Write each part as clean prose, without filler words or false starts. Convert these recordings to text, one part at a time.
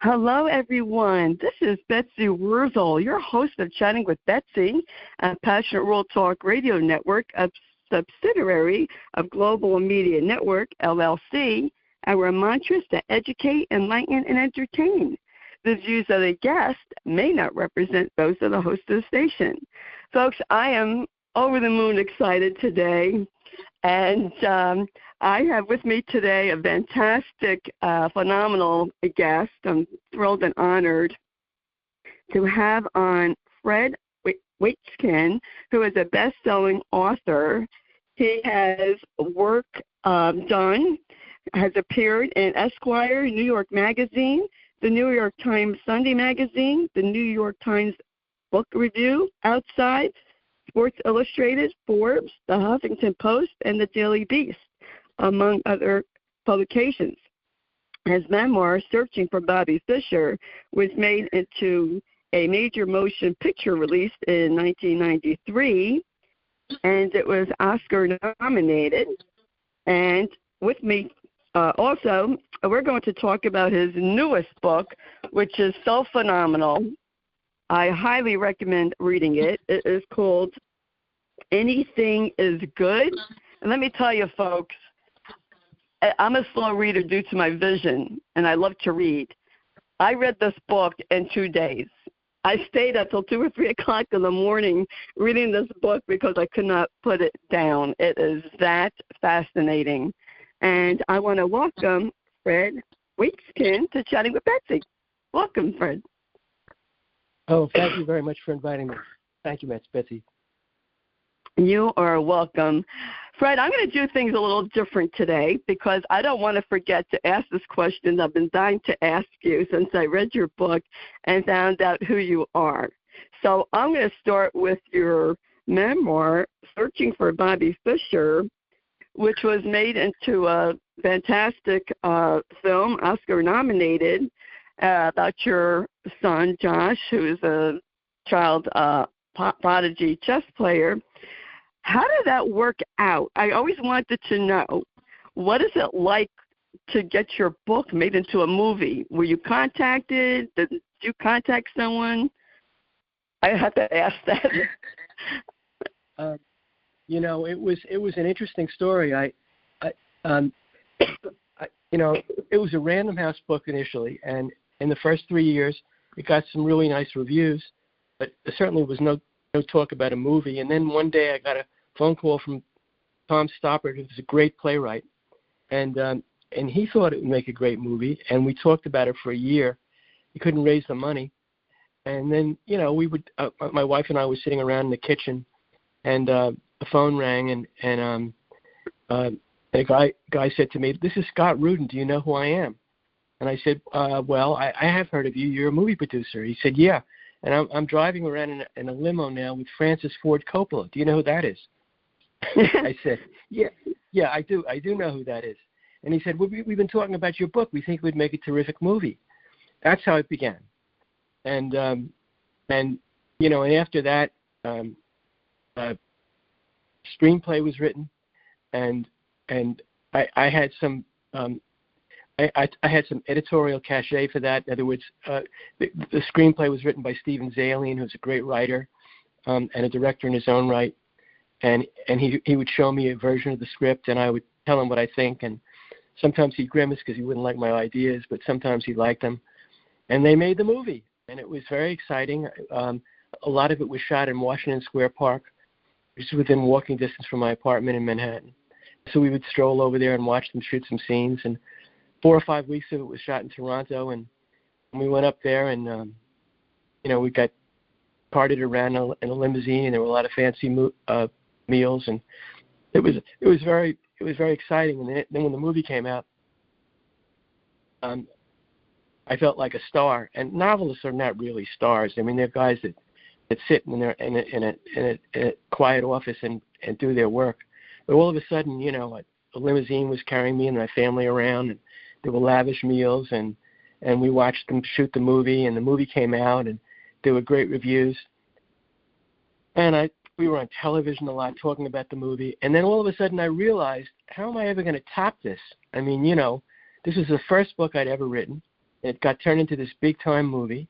Hello, everyone. This is Betsy Wurzel, your host of Chatting with Betsy, a Passionate World Talk Radio Network, a subsidiary of Global Media Network, LLC. Our mantra is to educate, enlighten, and entertain. The views of the guest may not represent those of the host of the station. Folks, I am over the moon excited today, and I have with me today a fantastic, phenomenal guest. I'm thrilled and honored to have on Fred Waitzkin, who is a best-selling author. He has work done, has appeared in Esquire, New York Magazine, the New York Times Sunday Magazine, the New York Times Book Review, Outside, Sports Illustrated, Forbes, the Huffington Post, and the Daily Beast, among other publications. His memoir, Searching for Bobby Fischer, was made into a major motion picture release in 1993, and it was Oscar nominated. And with me also, we're going to talk about his newest book, which is so phenomenal. I highly recommend reading it. It is called Anything is Good. And let me tell you, folks, I'm a slow reader due to my vision, and I love to read. I read this book in 2 days. I stayed up till 2 or 3 o'clock in the morning reading this book because I could not put it down. It is that fascinating. And I want to welcome Fred Waitzkin to Chatting with Betsy. Welcome, Fred. Oh, thank you very much for inviting me. Thank you, Betsy. You are welcome. Fred, I'm going to do things a little different today because I don't want to forget to ask this question I've been dying to ask you since I read your book and found out who you are. So I'm going to start with your memoir, Searching for Bobby Fischer, which was made into a fantastic film, Oscar nominated, about your son, Josh, who is a child prodigy chess player. How did that work out? I always wanted to know, what is it like to get your book made into a movie? Were you contacted? Did you contact someone? I have to ask that. It was an interesting story. It was a Random House book initially, and in the first 3 years, it got some really nice reviews, but there certainly was no talk about a movie. And then one day I got a phone call from Tom Stoppard, who's a great playwright, and he thought it would make a great movie, and we talked about it for a year. He couldn't raise the money, and then my wife and I were sitting around in the kitchen, and the phone rang, and a guy said to me, "This is Scott Rudin. Do you know who I am?" And I said, "Well, I have heard of you. You're a movie producer." He said, "Yeah, and I'm driving around in a limo now with Francis Ford Coppola. Do you know who that is?" I said, yeah, I do know who that is. And he said, we've been talking about your book. We think it would make a terrific movie. That's how it began. And after that, screenplay was written, and I had some I had some editorial cachet for that. In other words, the screenplay was written by Stephen Zalian, who's a great writer and a director in his own right. And he would show me a version of the script, and I would tell him what I think. And sometimes he'd grimace because he wouldn't like my ideas, but sometimes he liked them. And they made the movie, and it was very exciting. A lot of it was shot in Washington Square Park, which is within walking distance from my apartment in Manhattan. So we would stroll over there and watch them shoot some scenes. And 4 or 5 weeks of it was shot in Toronto, and we went up there, and we got carted around in a limousine, and there were a lot of fancy meals, and it was very exciting. And then when the movie came out, I felt like a star. And novelists are not really stars. I mean, they're guys that sit in a quiet office and do their work. But all of a sudden, a limousine was carrying me and my family around, and there were lavish meals, and we watched them shoot the movie, and the movie came out, and there were great reviews. And we were on television a lot talking about the movie. And then all of a sudden I realized, how am I ever going to top this? I mean, this is the first book I'd ever written. It got turned into this big-time movie,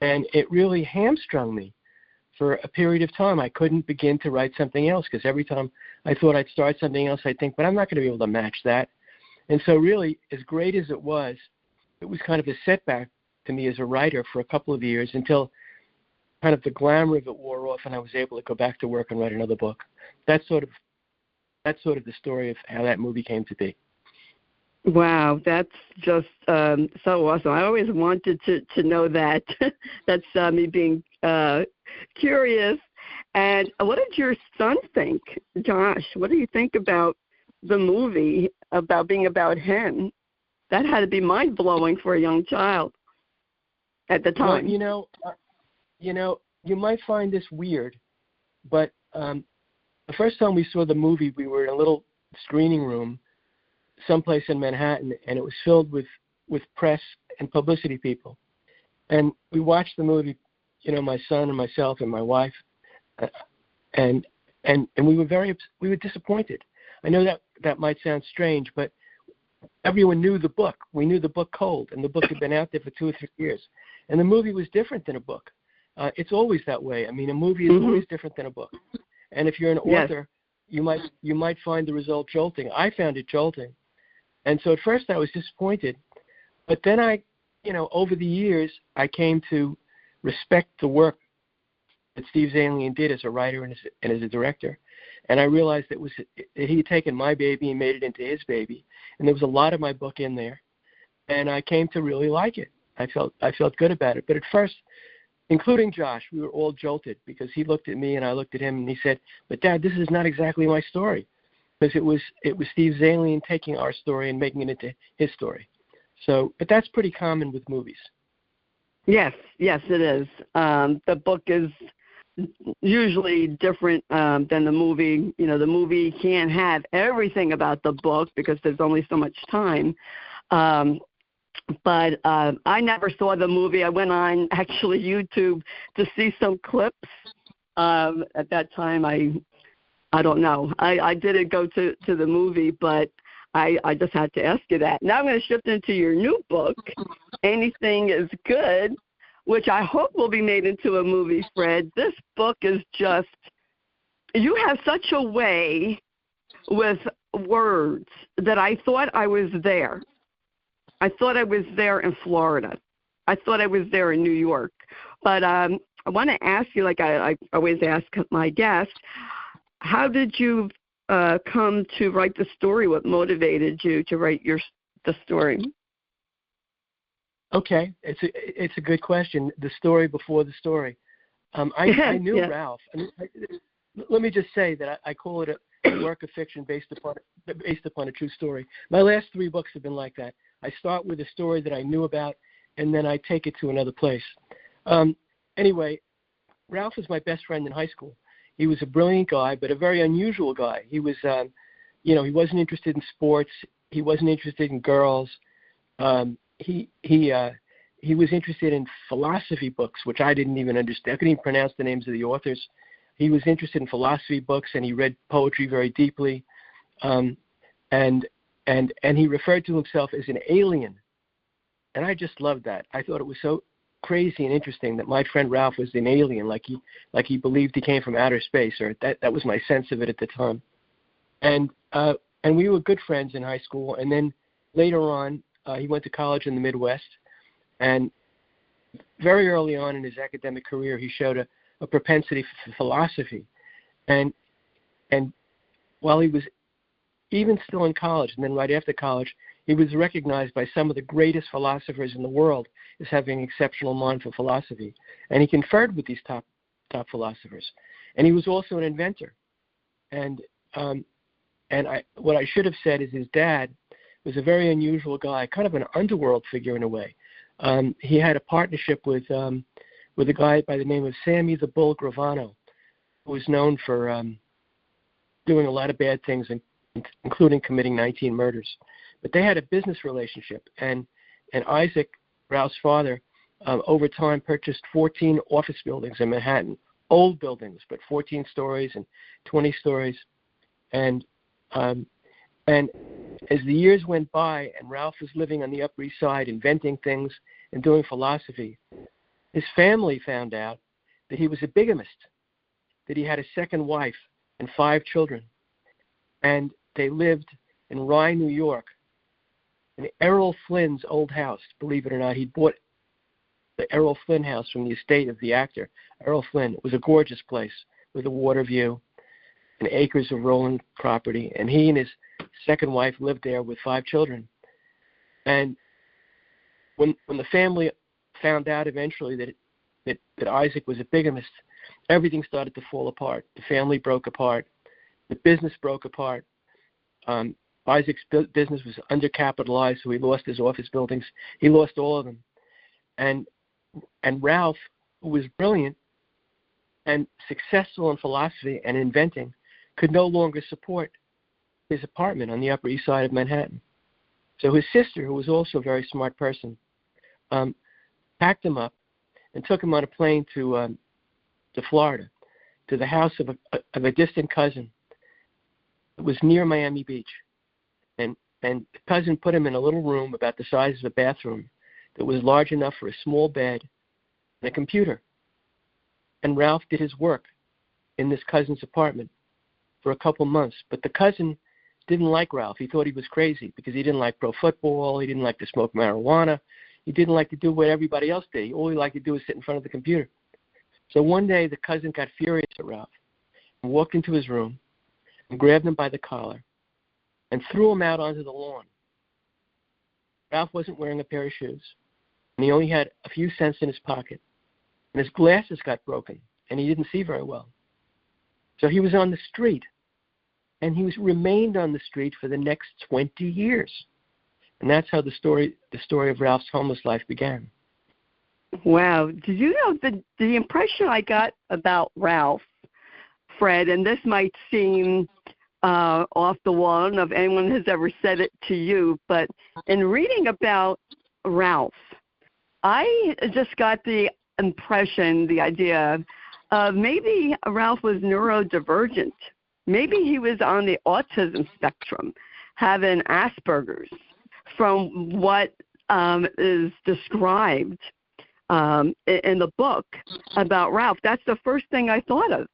and it really hamstrung me for a period of time. I couldn't begin to write something else because every time I thought I'd start something else, I'd think, but I'm not going to be able to match that. And so really, as great as it was kind of a setback to me as a writer for a couple of years until kind of the glamour of it wore off and I was able to go back to work and write another book. That's sort of the story of how that movie came to be. Wow, that's just so awesome. I always wanted to know that. That's me being curious. And what did your son think, Josh? What do you think about the movie, about being about him? That had to be mind-blowing for a young child at the time. Well, you might find this weird, but the first time we saw the movie, we were in a little screening room someplace in Manhattan, and it was filled with press and publicity people. And we watched the movie, my son and myself and my wife, and we were disappointed. I know that might sound strange, but everyone knew the book. We knew the book cold, and the book had been out there for 2 or 3 years. And the movie was different than a book. It's always that way. I mean, a movie is always different than a book. And if you're an author, you might find the result jolting. I found it jolting. And so at first I was disappointed. But then over the years, I came to respect the work that Steve Zaillian did as a writer and as a director. And I realized that he had taken my baby and made it into his baby. And there was a lot of my book in there. And I came to really like it. I felt good about it. But at first, including Josh, we were all jolted because he looked at me and I looked at him and he said, "But Dad, this is not exactly my story." Because it was Steve Zaillian taking our story and making it into his story. So, but that's pretty common with movies. Yes, it is. The book is usually different than the movie. The movie can't have everything about the book because there's only so much time. But I never saw the movie. I went on actually YouTube to see some clips. At that time, I don't know. I didn't go to the movie, but I just had to ask you that. Now I'm going to shift into your new book, Anything is Good, which I hope will be made into a movie, Fred. This book is just, you have such a way with words that I thought I was there. I thought I was there in Florida. I thought I was there in New York. But I want to ask you, like I always ask my guests, how did you come to write the story? What motivated you to write the story? Okay, it's a good question. The story before the story. I knew Ralph. Let me just say that I call it a work of fiction based upon a true story. My last 3 books have been like that. I start with a story that I knew about, and then I take it to another place. Anyway, Ralph was my best friend in high school. He was a brilliant guy, but a very unusual guy. He was, he wasn't interested in sports. He wasn't interested in girls. He was interested in philosophy books, which I didn't even understand. I couldn't even pronounce the names of the authors. He was interested in philosophy books, and he read poetry very deeply. And he referred to himself as an alien. And I just loved that. I thought it was so crazy and interesting that my friend Ralph was an alien, like he believed he came from outer space, or that was my sense of it at the time. And we were good friends in high school. And then later on, he went to college in the Midwest. And very early on in his academic career, he showed a propensity for philosophy. And while he was even still in college, and then right after college, he was recognized by some of the greatest philosophers in the world as having an exceptional mind for philosophy. And he conferred with these top philosophers. And he was also an inventor. And what I should have said is his dad was a very unusual guy, kind of an underworld figure in a way. He had a partnership with a guy by the name of Sammy the Bull Gravano, who was known for doing a lot of bad things, including committing 19 murders. But they had a business relationship, and Isaac, Ralph's father, over time purchased 14 office buildings in Manhattan, old buildings, but 14 stories and 20 stories. And And as the years went by and Ralph was living on the Upper East Side, inventing things and doing philosophy, his family found out that he was a bigamist, that he had a second wife and 5 children. And they lived in Rye, New York, in Errol Flynn's old house. Believe it or not, he bought the Errol Flynn house from the estate of the actor, Errol Flynn. It was a gorgeous place with a water view and acres of rolling property. And he and his second wife lived there with 5 children. And when the family found out eventually that Isaac was a bigamist, everything started to fall apart. The family broke apart. The business broke apart. Isaac's business was undercapitalized, so he lost his office buildings. He lost all of them. And Ralph, who was brilliant and successful in philosophy and inventing, could no longer support his apartment on the Upper East Side of Manhattan. So his sister, who was also a very smart person, packed him up and took him on a plane to Florida, to the house of a distant cousin. It was near Miami Beach. And the cousin put him in a little room about the size of a bathroom that was large enough for a small bed and a computer. And Ralph did his work in this cousin's apartment for a couple months. But the cousin didn't like Ralph. He thought he was crazy because he didn't like pro football. He didn't like to smoke marijuana. He didn't like to do what everybody else did. All he liked to do was sit in front of the computer. So one day the cousin got furious at Ralph and walked into his room and grabbed him by the collar and threw him out onto the lawn. Ralph wasn't wearing a pair of shoes, and he only had a few cents in his pocket. And his glasses got broken, and he didn't see very well. So he was on the street, and he remained on the street for the next 20 years. And that's how the story of Ralph's homeless life began. Wow. Did you know the impression I got about Ralph, Fred, and this might seem off the wall, I don't know if anyone has ever said it to you, but in reading about Ralph, I just got the impression, the idea of maybe Ralph was neurodivergent. Maybe he was on the autism spectrum, having Asperger's, from what is described in the book about Ralph. That's the first thing I thought of.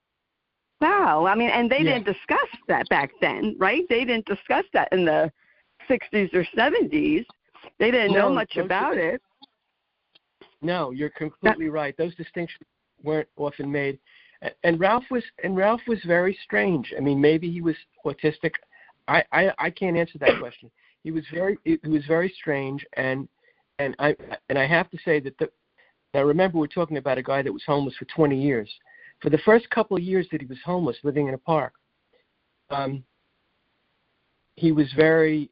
Wow. I mean, and they didn't discuss that back then, right? They didn't discuss that in the 60s or 70s. They didn't know much about it. No, you're completely right. Those distinctions weren't often made. And Ralph was very strange. I mean, maybe he was autistic. I can't answer that question. He was very strange, and I have to say that now remember, we're talking about a guy that was homeless for 20 years. For the first couple of years that he was homeless, living in a park, he was very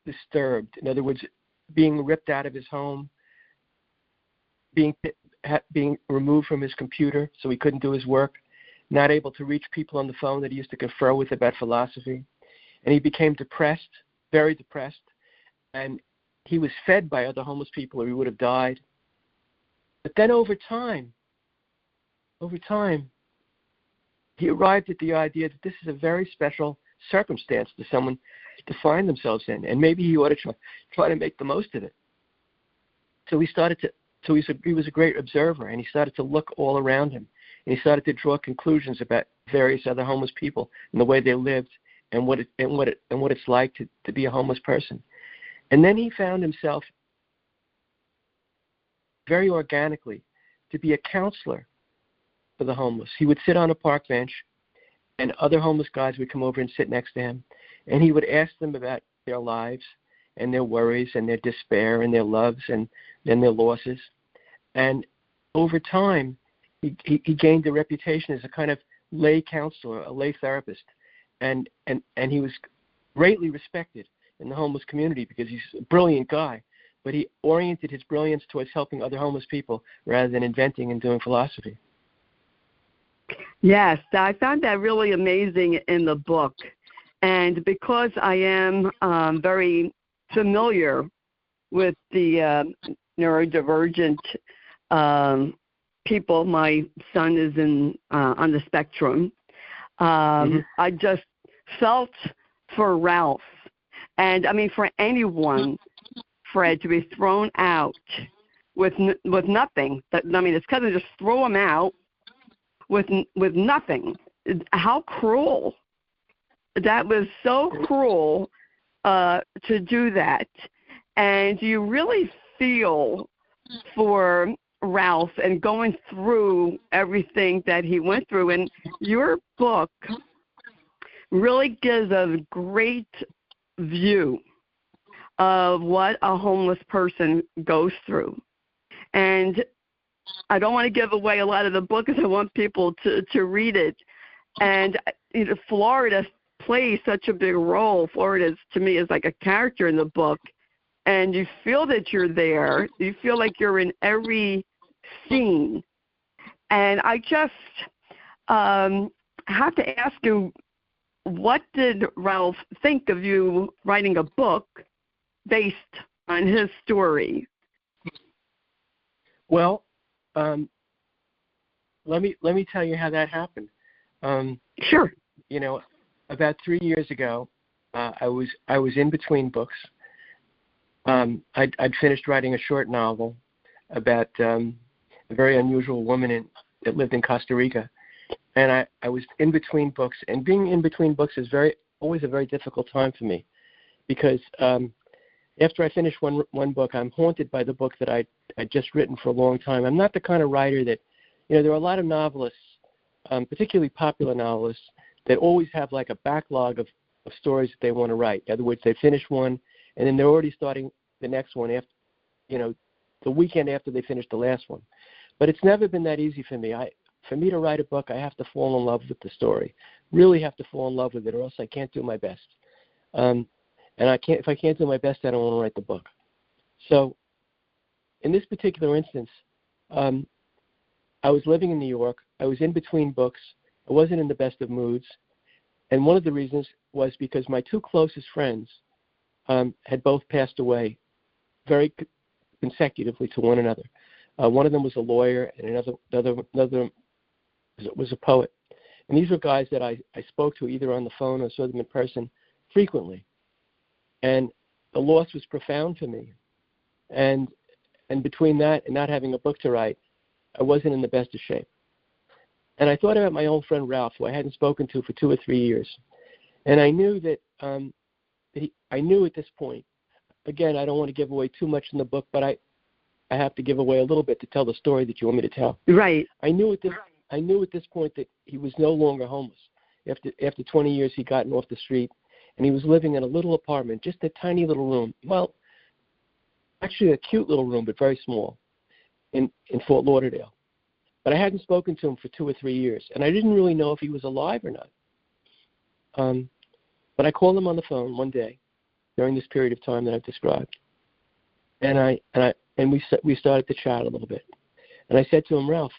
disturbed. In other words, being ripped out of his home, being removed from his computer so he couldn't do his work, not able to reach people on the phone that he used to confer with about philosophy. And he became depressed, very depressed. And he was fed by other homeless people or he would have died. But then over time, he arrived at the idea that this is a very special circumstance to someone to find themselves in, and maybe he ought to try to make the most of it. So he was a great observer, and he started to look all around him, and he started to draw conclusions about various other homeless people and the way they lived, and what it's like to be a homeless person. And then he found himself very organically to be a counselor for the homeless. He would sit on a park bench, and other homeless guys would come over and sit next to him, and he would ask them about their lives and their worries and their despair and their loves and then their losses. And over time, he gained a reputation as a kind of lay counselor, a lay therapist, and he was greatly respected in the homeless community because he's a brilliant guy, but he oriented his brilliance towards helping other homeless people rather than inventing and doing philosophy. Yes, I found that really amazing in the book. And because I am very familiar with the neurodivergent people, my son is on the spectrum, I just felt for Ralph, and I mean for anyone, Fred, to be thrown out with nothing. His cousin just threw him out with nothing. How cruel! That was so cruel to do that, and you really feel for Ralph and going through everything that he went through. And your book really gives a great view of what a homeless person goes through. And I don't want to give away a lot of the book because I want people to read it. And Florida plays such a big role. Florida, to me, is like a character in the book. And you feel that you're there. You feel like you're in every scene. And I just have to ask you, what did Ralph think of you writing a book based on his story? Well, let me tell you how that happened. Sure. About 3 years ago, I was in between books. I'd finished writing a short novel about a very unusual woman that lived in Costa Rica, and I was in between books. And being in between books is always a very difficult time for me, because after I finish one book, I'm haunted by the book that I'd just written for a long time. I'm not the kind of writer that, there are a lot of novelists, particularly popular novelists, that always have like a backlog of stories that they want to write. In other words, they finish one, and then they're already starting the next one after, the weekend after they finish the last one. But it's never been that easy for me. For me to write a book, I have to fall in love with the story. Really have to fall in love with it, or else I can't do my best. And if I can't do my best, I don't want to write the book. So, in this particular instance, I was living in New York. I was in between books. I wasn't in the best of moods. And one of the reasons was because my two closest friends had both passed away very consecutively to one another. One of them was a lawyer, and another was a poet. And these were guys that I spoke to either on the phone or saw them in person frequently. And the loss was profound for me. And between that and not having a book to write, I wasn't in the best of shape. And I thought about my old friend Ralph, who I hadn't spoken to for 2 or 3 years. And I knew that I knew at this point, again, I don't want to give away too much in the book, but I have to give away a little bit to tell the story that you want me to tell. Right. I knew at this point that he was no longer homeless. After 20 years, he'd gotten off the street, and he was living in a little apartment, just a tiny little room. Well, actually a cute little room, but very small, in Fort Lauderdale. But I hadn't spoken to him for 2 or 3 years, and I didn't really know if he was alive or not. But I called him on the phone one day during this period of time that I've described, and we started to chat a little bit. And I said to him, Ralph,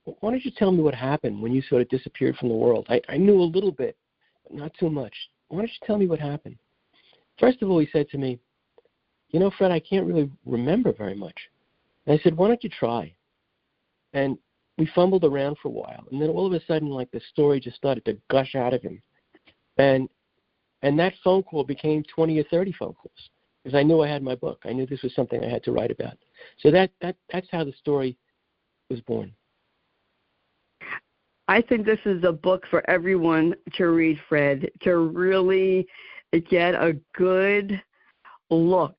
why don't you tell me what happened when you sort of disappeared from the world? I knew a little bit, but not too much. Why don't you tell me what happened? First of all, he said to me, Fred, I can't really remember very much. And I said, why don't you try? And we fumbled around for a while, and then all of a sudden, like, the story just started to gush out of him. And that phone call became 20 or 30 phone calls, because I knew I had my book. I knew this was something I had to write about. So that's how the story was born. I think this is a book for everyone to read, Fred, to really get a good look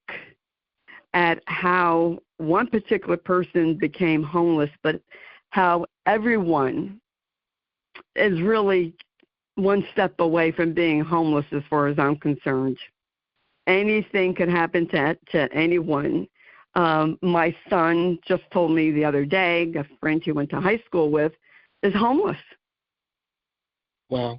at how one particular person became homeless, but how everyone is really one step away from being homeless as far as I'm concerned. Anything could happen to anyone. My son just told me the other day, a friend he went to high school with is homeless. Wow.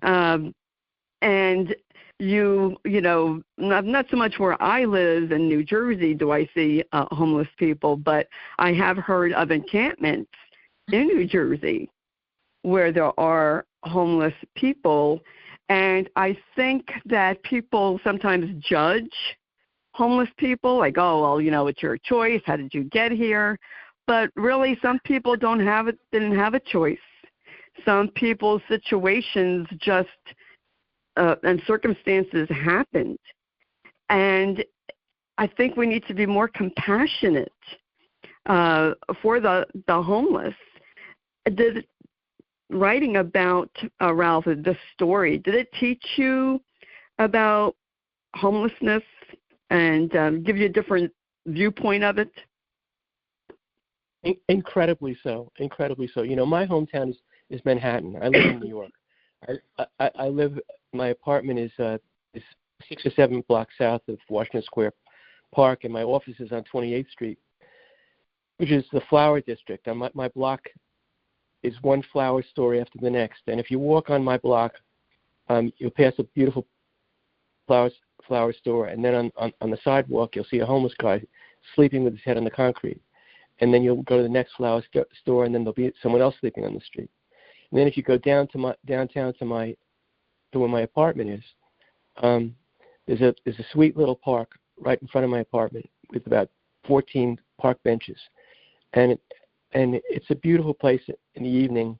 And not so much where I live in New Jersey do I see homeless people, but I have heard of encampments in New Jersey where there are homeless people. And I think that people sometimes judge homeless people, like, oh, well, it's your choice. How did you get here? But really, some people didn't have a choice. Some people's situations just and circumstances happened. And I think we need to be more compassionate for the homeless. Writing about Ralph, this story, did it teach you about homelessness and give you a different viewpoint of it? Incredibly so. You know, my hometown is Manhattan. I live in New York. I live. My apartment is 6 or 7 blocks south of Washington Square Park, and my office is on 28th Street, which is the flower district. And my block is one flower store after the next. And if you walk on my block, you'll pass a beautiful flower store, and then on the sidewalk you'll see a homeless guy sleeping with his head on the concrete. And then you'll go to the next flower store, and then there'll be someone else sleeping on the street. And then if you go downtown to where my apartment is, there's a sweet little park right in front of my apartment with about 14 park benches, and it's a beautiful place in the evening.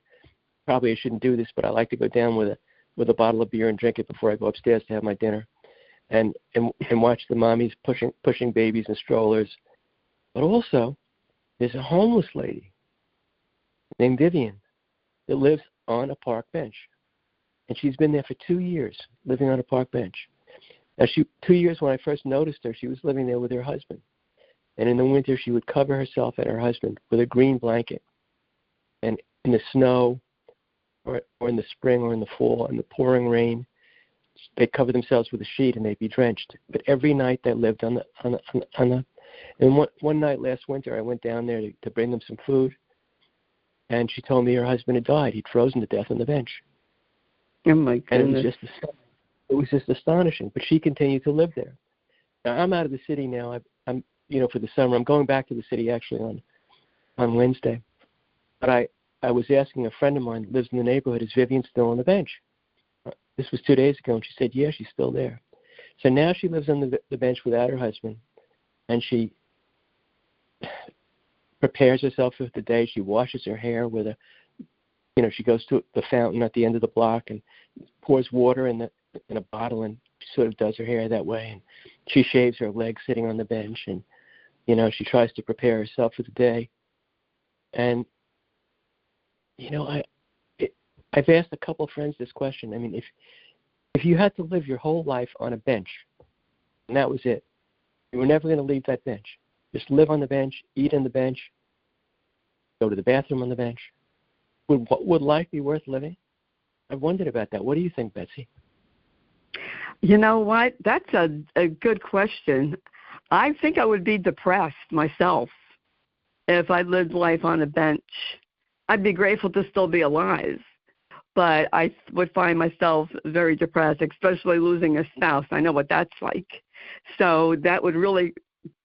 Probably I shouldn't do this, but I like to go down with a bottle of beer and drink it before I go upstairs to have my dinner, and watch the mommies pushing babies in strollers. But also, there's a homeless lady named Vivian that lives on a park bench. And she's been there for 2 years, living on a park bench. Now, 2 years when I first noticed her, she was living there with her husband. And in the winter, she would cover herself and her husband with a green blanket. And in the snow, or in the spring, or in the fall, in the pouring rain, they'd cover themselves with a sheet and they'd be drenched. But every night they lived on the. And one night last winter, I went down there to bring them some food, and she told me her husband had died. He'd frozen to death on the bench. Oh my goodness! And it was just astonishing. But she continued to live there. Now I'm out of the city now. I'm for the summer. I'm going back to the city actually on Wednesday. But I was asking a friend of mine who lives in the neighborhood, is Vivian still on the bench? This was 2 days ago, and she said, yeah, she's still there. So now she lives on the bench without her husband, and she prepares herself for the day. She washes her hair with she goes to the fountain at the end of the block and pours water in a bottle, and she sort of does her hair that way. And she shaves her legs sitting on the bench, and she tries to prepare herself for the day. And I've asked a couple of friends this question. I mean, if you had to live your whole life on a bench, and that was it, you were never going to leave that bench. Just live on the bench, eat on the bench, go to the bathroom on the bench. Would life be worth living? I've wondered about that. What do you think, Betsy? You know what? That's a good question. I think I would be depressed myself if I lived life on a bench. I'd be grateful to still be alive, but I would find myself very depressed, especially losing a spouse. I know what that's like. So that would really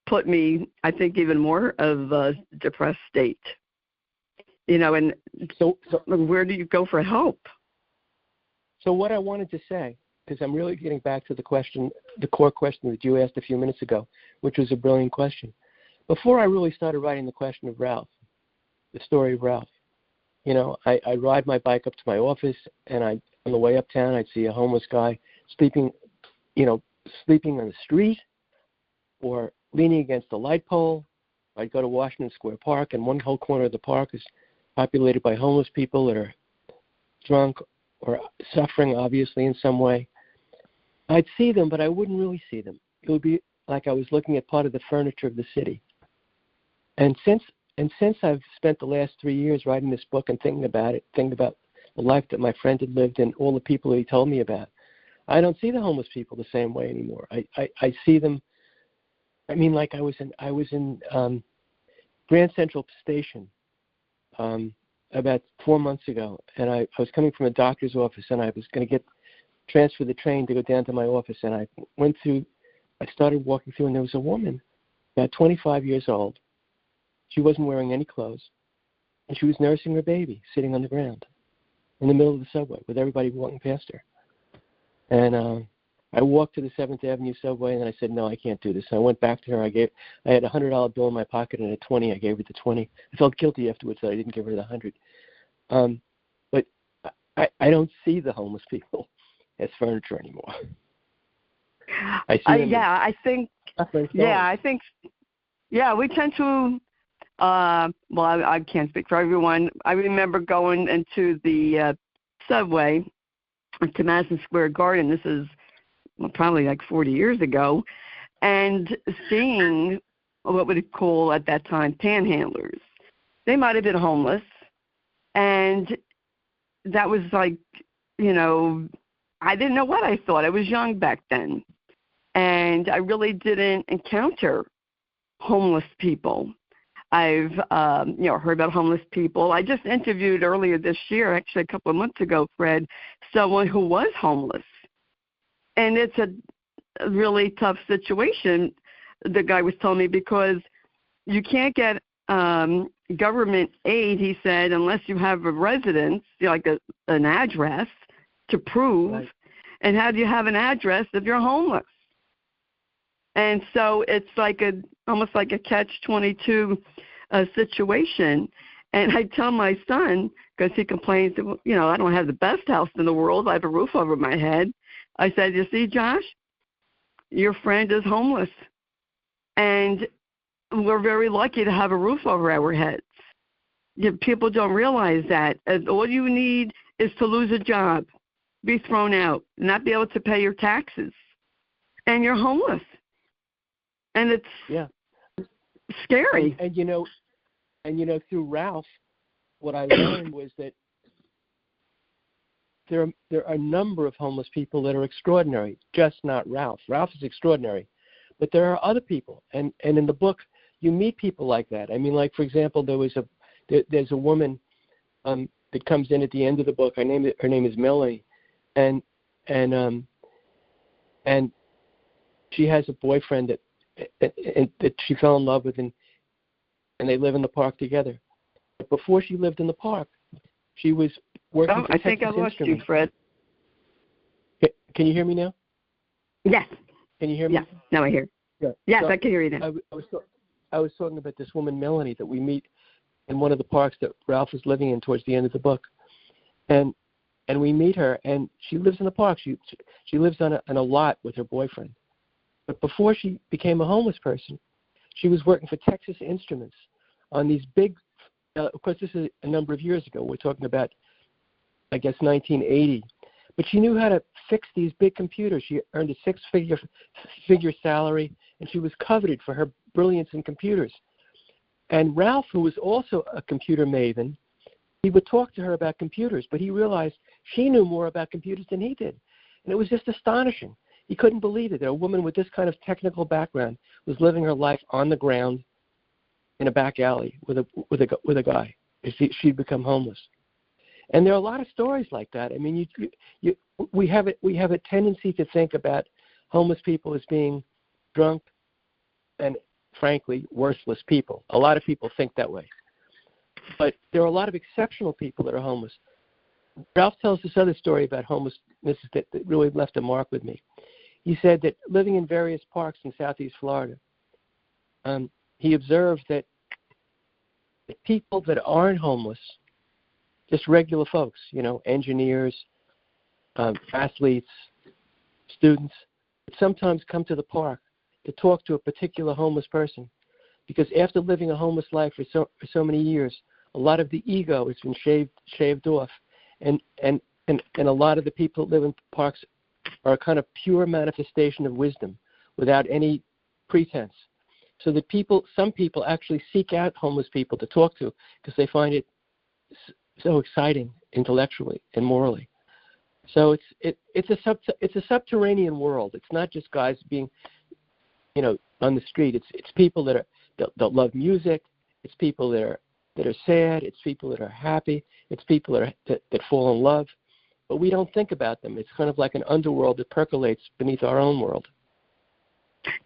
put me, I think, even more of a depressed state. And so where do you go for help? So what I wanted to say, because I'm really getting back to the core question that you asked a few minutes ago, which was a brilliant question. Before I really started writing the question of Ralph, the story of Ralph, I ride my bike up to my office, and on the way uptown, I'd see a homeless guy sleeping on the street or leaning against a light pole. I'd go to Washington Square Park, and one whole corner of the park is populated by homeless people that are drunk or suffering, obviously, in some way. I'd see them, but I wouldn't really see them. It would be like I was looking at part of the furniture of the city. And since I've spent the last 3 years writing this book and thinking about the life that my friend had lived and all the people that he told me about, I don't see the homeless people the same way anymore. I see them. I mean, like I was in Grand Central Station about 4 months ago, and I was coming from a doctor's office, and I was going to transfer the train to go down to my office, and I started walking through, and there was a woman, about 25 years old. She wasn't wearing any clothes, and she was nursing her baby, sitting on the ground in the middle of the subway with everybody walking past her. And I walked to the 7th Avenue subway, and then I said, no, I can't do this. So I went back to her. I had a $100 bill in my pocket and a 20. I gave her the 20. I felt guilty afterwards that I didn't give her the 100. But I don't see the homeless people has furniture anymore. I see them. I think. Yeah, we tend to. I can't speak for everyone. I remember going into the subway to Madison Square Garden. This is probably like 40 years ago, and seeing what we call at that time panhandlers. They might have been homeless, and that was like, I didn't know what I thought. I was young back then, and I really didn't encounter homeless people. I've heard about homeless people. I just interviewed earlier this year, actually a couple of months ago, Fred, someone who was homeless. And it's a really tough situation, the guy was telling me, because you can't get government aid, he said, unless you have a residence, like an address to prove. Right. And how do you have an address if you're homeless? And so it's like almost like a catch-22 situation. And I tell my son, because he complains, I don't have the best house in the world. I have a roof over my head. I said, you see, Josh, your friend is homeless. And we're very lucky to have a roof over our heads. People don't realize that. All you need is to lose a job, be thrown out, not be able to pay your taxes, and you're homeless. And it's scary. And through Ralph, what I learned was that there are a number of homeless people that are extraordinary, just not Ralph. Ralph is extraordinary, but there are other people, and in the book you meet people like that. I mean, like for example, there's a woman that comes in at the end of the book. Her name is Melanie, and she has a boyfriend that she fell in love with, and they live in the park together. But before she lived in the park, she was working for I think I lost you, Fred. Can you hear me now? Yes. Can you hear me? Yes. Now I hear. Yeah. Yes, I can hear you now. I was talking about this woman, Melanie, that we meet in one of the parks that Ralph is living in towards the end of the book. And we meet her, and she lives in the park. She lives on a lot with her boyfriend. But before she became a homeless person, she was working for Texas Instruments on these big, of course, this is a number of years ago. We're talking about, I guess, 1980. But she knew how to fix these big computers. She earned a six-figure salary, and she was coveted for her brilliance in computers. And Ralph, who was also a computer maven, he would talk to her about computers, but he realized she knew more about computers than he did. And it was just astonishing. He couldn't believe it that a woman with this kind of technical background was living her life on the ground in a back alley with a guy. She'd become homeless. And there are a lot of stories like that. I mean, we have a tendency to think about homeless people as being drunk and, frankly, worthless people. A lot of people think that way. But there are a lot of exceptional people that are homeless. Ralph tells this other story about homelessness that really left a mark with me. He said that living in various parks in southeast Florida, he observed that the people that aren't homeless, just regular folks, engineers, athletes, students, sometimes come to the park to talk to a particular homeless person, because after living a homeless life for so many years, a lot of the ego has been shaved off, and a lot of the people that live in parks are a kind of pure manifestation of wisdom without any pretense. So that some people actually seek out homeless people to talk to because they find it so exciting intellectually and morally. So it's a subterranean world. It's not just guys being, on the street. It's people that love music. It's people that are sad. It's people that are happy. It's people that fall in love. But we don't think about them. It's kind of like an underworld that percolates beneath our own world.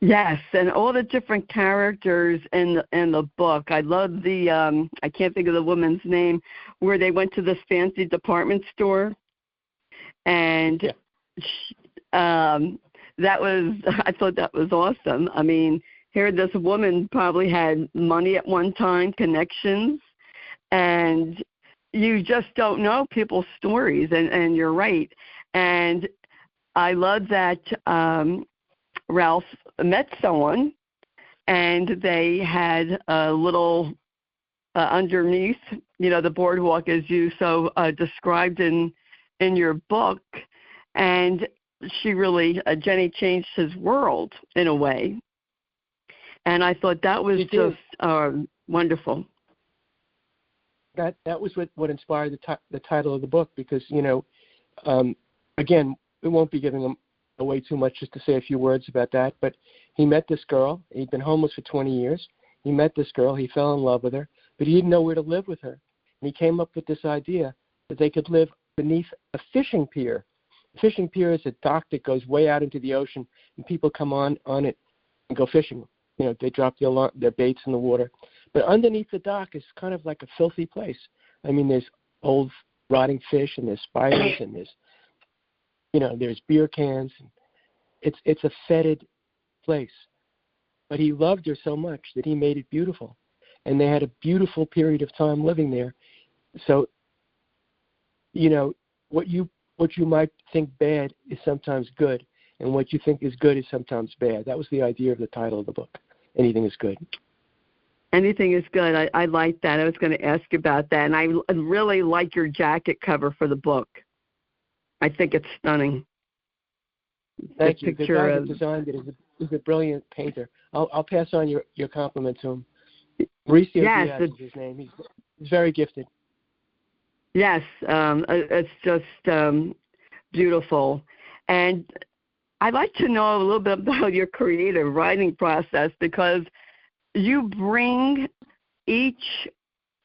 Yes, and all the different characters in the book. I love the I can't think of the woman's name, where they went to this fancy department store, and I thought that was awesome. I mean, here this woman probably had money at one time, connections, and you just don't know people's stories, and you're right. And I love that Ralph met someone, and they had a little underneath, the boardwalk, as you so described in your book, and she really, Jenny, changed his world in a way, and I thought that was just wonderful. That was what inspired the title of the book, because again, we won't be giving them away too much, just to say a few words about that. But he met this girl. He'd been homeless for 20 years. He met this girl. He fell in love with her, but he didn't know where to live with her. And he came up with this idea that they could live beneath a fishing pier. A fishing pier is a dock that goes way out into the ocean, and people come on it and go fishing. They drop their baits in the water. But underneath the dock is kind of like a filthy place. I mean, there's old rotting fish, and there's spiders, and there's beer cans. It's a fetid place. But he loved her so much that he made it beautiful. And they had a beautiful period of time living there. So, what you might think bad is sometimes good, and what you think is good is sometimes bad. That was the idea of the title of the book. Anything is good. Anything is good. I like that. I was going to ask about that. And I really like your jacket cover for the book. I think it's stunning. Thank you. The guy that designed it is a brilliant painter. I'll pass on your compliment to him. Mauricio Diaz is his name. He's very gifted. Yes, it's just beautiful. And I'd like to know a little bit about your creative writing process, because you bring each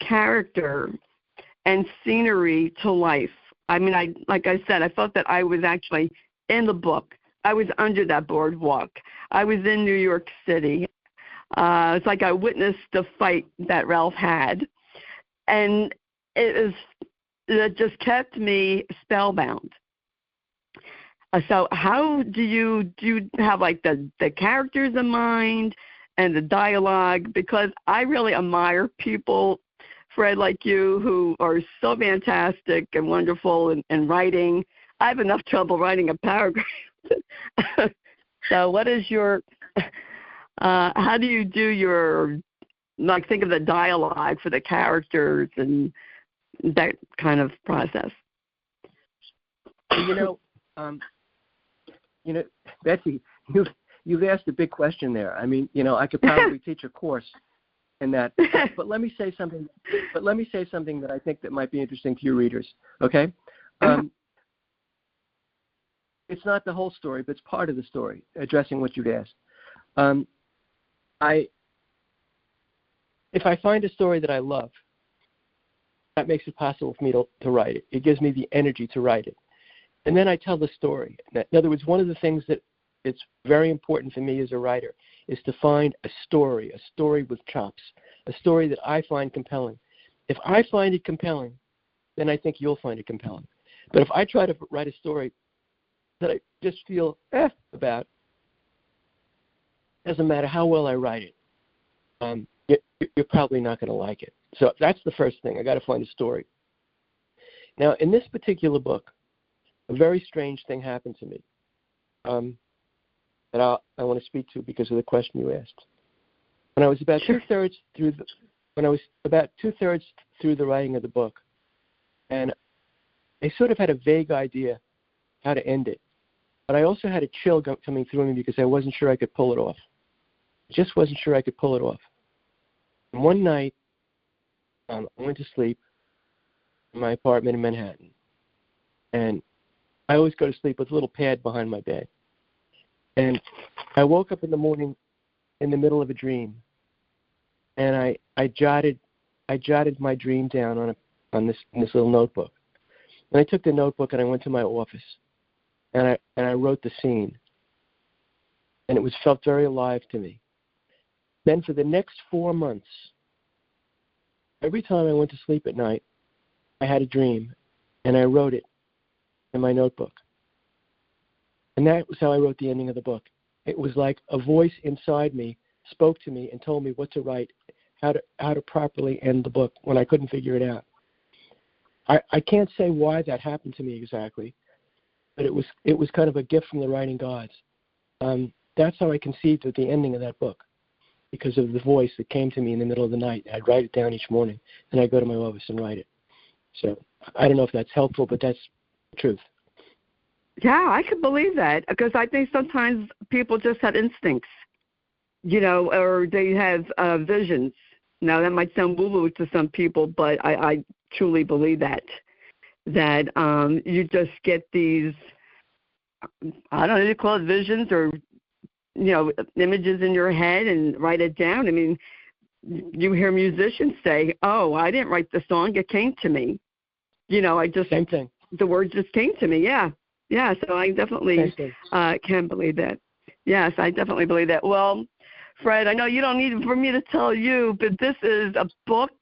character and scenery to life. I mean, like I said, I felt that I was actually in the book. I was under that boardwalk. I was in New York City. It's like I witnessed the fight that Ralph had. And it just kept me spellbound. So how do you have like the characters in mind and the dialogue? Because I really admire people, Fred, like you, who are so fantastic and wonderful in writing. I have enough trouble writing a paragraph. So what is your, how do you do your, think of the dialogue for the characters and that kind of process? Betsy, you've asked a big question there. I mean, I could probably teach a course in that. But let me say something. That I think that might be interesting to your readers. Okay. It's not the whole story, but it's part of the story, addressing what you've asked. If I find a story that I love, that makes it possible for me to write it. It gives me the energy to write it. And then I tell the story. In other words, one of the things that it's very important for me as a writer is to find a story with chops, a story that I find compelling. If I find it compelling, then I think you'll find it compelling. But if I try to write a story that I just feel about, doesn't matter how well I write it, you're probably not going to like it. So that's the first thing. I got to find a story. Now, in this particular book, a very strange thing happened to me that I want to speak to because of the question you asked. When I was about two-thirds through the writing of the book, and I sort of had a vague idea how to end it, but I also had a chill coming through me because I wasn't sure I could pull it off. I just wasn't sure I could pull it off. And one night, I went to sleep in my apartment in Manhattan, and I always go to sleep with a little pad behind my bed. And I woke up in the morning in the middle of a dream, and I jotted my dream down on this little notebook. And I took the notebook and I went to my office, and I wrote the scene, and it felt very alive to me. Then for the next 4 months, every time I went to sleep at night, I had a dream, and I wrote it in my notebook. And that was how I wrote the ending of the book. It was like a voice inside me spoke to me and told me what to write, how to properly end the book when I couldn't figure it out. I can't say why that happened to me exactly, but it was kind of a gift from the writing gods. That's how I conceived of the ending of that book, because of the voice that came to me in the middle of the night. I'd write it down each morning, and I'd go to my office and write it. So I don't know if that's helpful, but that's the truth. Yeah, I could believe that, because I think sometimes people just have instincts, or they have visions. Now, that might sound woo-woo to some people, but I truly believe that you just get these, I don't know, you call it visions or, images in your head and write it down. I mean, you hear musicians say, oh, I didn't write the song, it came to me. Same thing. The words just came to me, yeah. Yeah, so I definitely can believe that. Yes, I definitely believe that. Well, Fred, I know you don't need for me to tell you, but this is a book,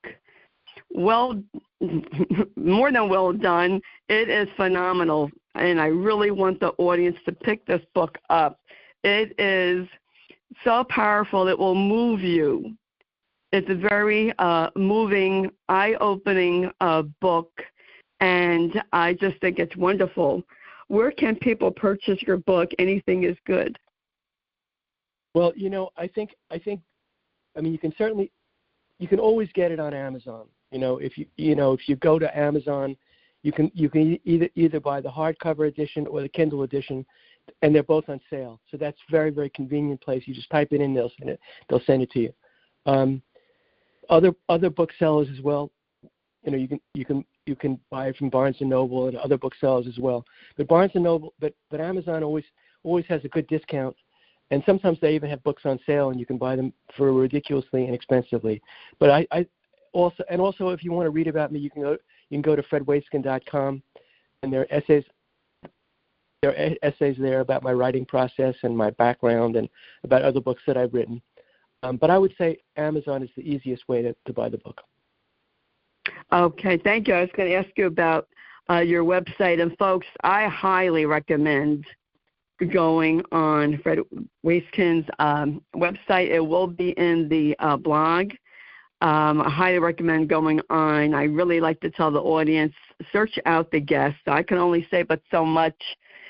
more than well done. It is phenomenal, and I really want the audience to pick this book up. It is so powerful, it will move you. It's a very moving, eye-opening book, and I just think it's wonderful. Where can people purchase your book, Anything is Good? Well, I mean, you can always get it on Amazon. If you go to Amazon, you can either buy the hardcover edition or the Kindle edition, and they're both on sale. So that's very, very convenient place. You just type it in, they'll send it to you. Other booksellers as well. You can buy it from Barnes and Noble and other booksellers as well. But Barnes and Noble, but Amazon always has a good discount, and sometimes they even have books on sale, and you can buy them for ridiculously inexpensively. But I also if you want to read about me, you can go to fredwaitzkin.com, and there are essays there about my writing process and my background and about other books that I've written. But I would say Amazon is the easiest way to buy the book. Okay, thank you. I was going to ask you about your website. And, folks, I highly recommend going on Fred Waitzkin's website. It will be in the blog. I highly recommend going on. I really like to tell the audience, search out the guests. I can only say but so much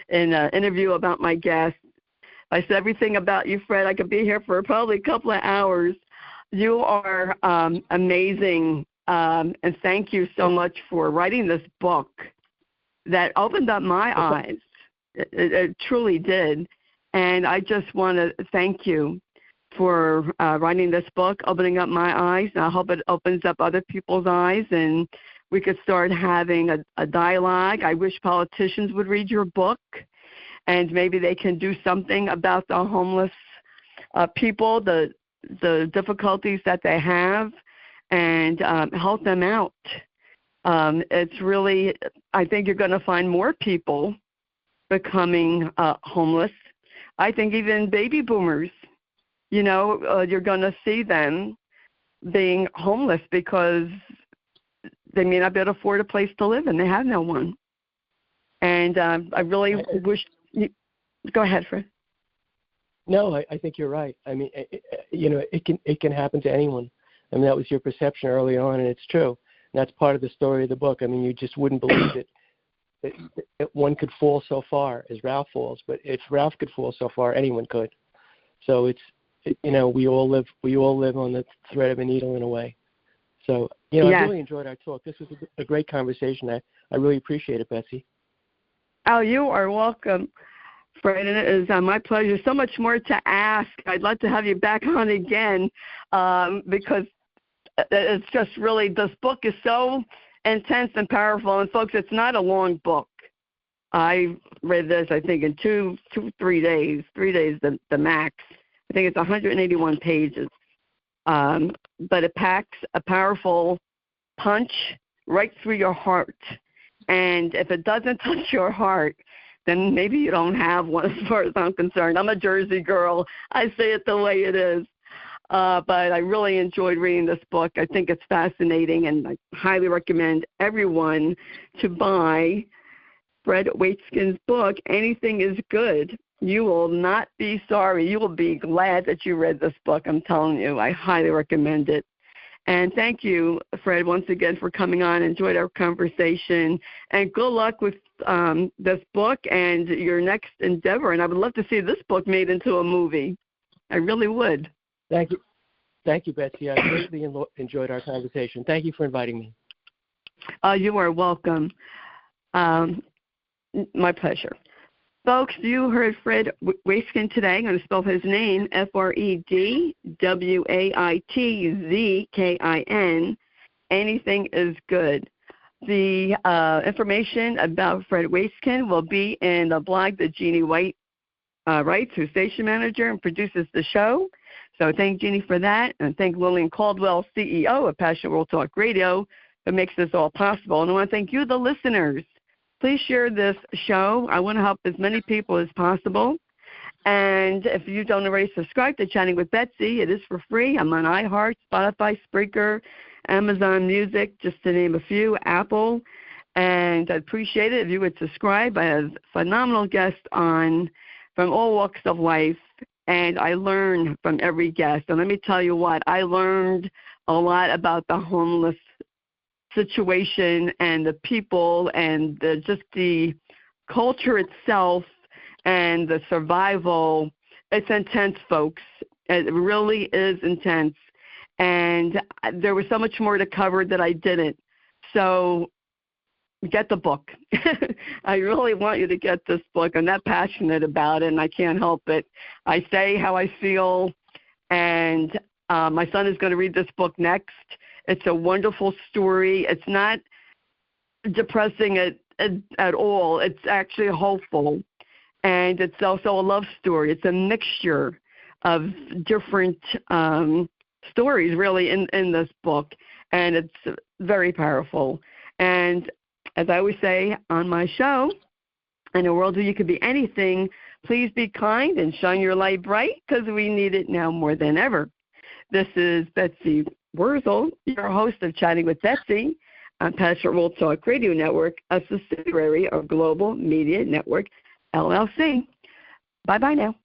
in an interview about my guests. I said everything about you, Fred. I could be here for probably a couple of hours. You are amazing. And thank you so much for writing this book that opened up my eyes. It truly did. And I just want to thank you for writing this book, opening up my eyes. And I hope it opens up other people's eyes and we could start having a dialogue. I wish politicians would read your book, and maybe they can do something about the homeless people, the difficulties that they have, and help them out. It's really, I think you're going to find more people becoming homeless. I think even baby boomers, you're going to see them being homeless because they may not be able to afford a place to live and they have no one. And I really wish go ahead, Fred. No, I think you're right. I mean, it can happen to anyone. I mean, that was your perception early on, and it's true. And that's part of the story of the book. I mean, you just wouldn't believe it that one could fall so far as Ralph falls. But if Ralph could fall so far, anyone could. So we all live on the thread of a needle in a way. So yes. I really enjoyed our talk. This was a great conversation. I really appreciate it, Betsy. Oh, you are welcome, Fred, and it is my pleasure. So much more to ask. I'd love to have you back on again because it's just really, this book is so intense and powerful. And, folks, it's not a long book. I read this, I think, in 3 days, 3 days the max. I think it's 181 pages. But it packs a powerful punch right through your heart. And if it doesn't touch your heart, then maybe you don't have one as far as I'm concerned. I'm a Jersey girl. I say it the way it is. But I really enjoyed reading this book. I think it's fascinating, and I highly recommend everyone to buy Fred Waitzkin's book, Anything is Good. You will not be sorry. You will be glad that you read this book. I'm telling you, I highly recommend it. And thank you, Fred, once again for coming on. Enjoyed our conversation. And good luck with this book and your next endeavor. And I would love to see this book made into a movie. I really would. Thank you. Thank you, Betsy. I greatly enjoyed our conversation. Thank you for inviting me. You are welcome. My pleasure. Folks, you heard Fred Waitzkin today. I'm going to spell his name, FredWaitzkin. Anything is good. The information about Fred Waitzkin will be in the blog that Jeannie White writes, who's station manager and produces the show. So thank Jeannie for that, and thank Lillian Caldwell, CEO of Passionate World Talk Radio, who makes this all possible. And I want to thank you, the listeners. Please share this show. I want to help as many people as possible. And if you don't already subscribe to Chatting with Betsy, it is for free. I'm on iHeart, Spotify, Spreaker, Amazon Music, just to name a few, Apple. And I'd appreciate it if you would subscribe. I have phenomenal guests on from all walks of life, and I learn from every guest. And let me tell you what, I learned a lot about the homeless situation and the people and just the culture itself and the survival. It's intense, folks. It really is intense. And there was so much more to cover that I didn't. So get the book. I really want you to get this book. I'm that passionate about it, and I can't help it. I say how I feel, and my son is going to read this book next. It's a wonderful story. It's not depressing at all. It's actually hopeful, and it's also a love story. It's a mixture of different stories, really, in this book, and it's very powerful. And as I always say on my show, in a world where you could be anything, please be kind and shine your light bright, because we need it now more than ever. This is Betsy Wurzel, your host of Chatting with Betsy on Passionate World Talk Radio Network, a subsidiary of Global Media Network, LLC. Bye-bye now.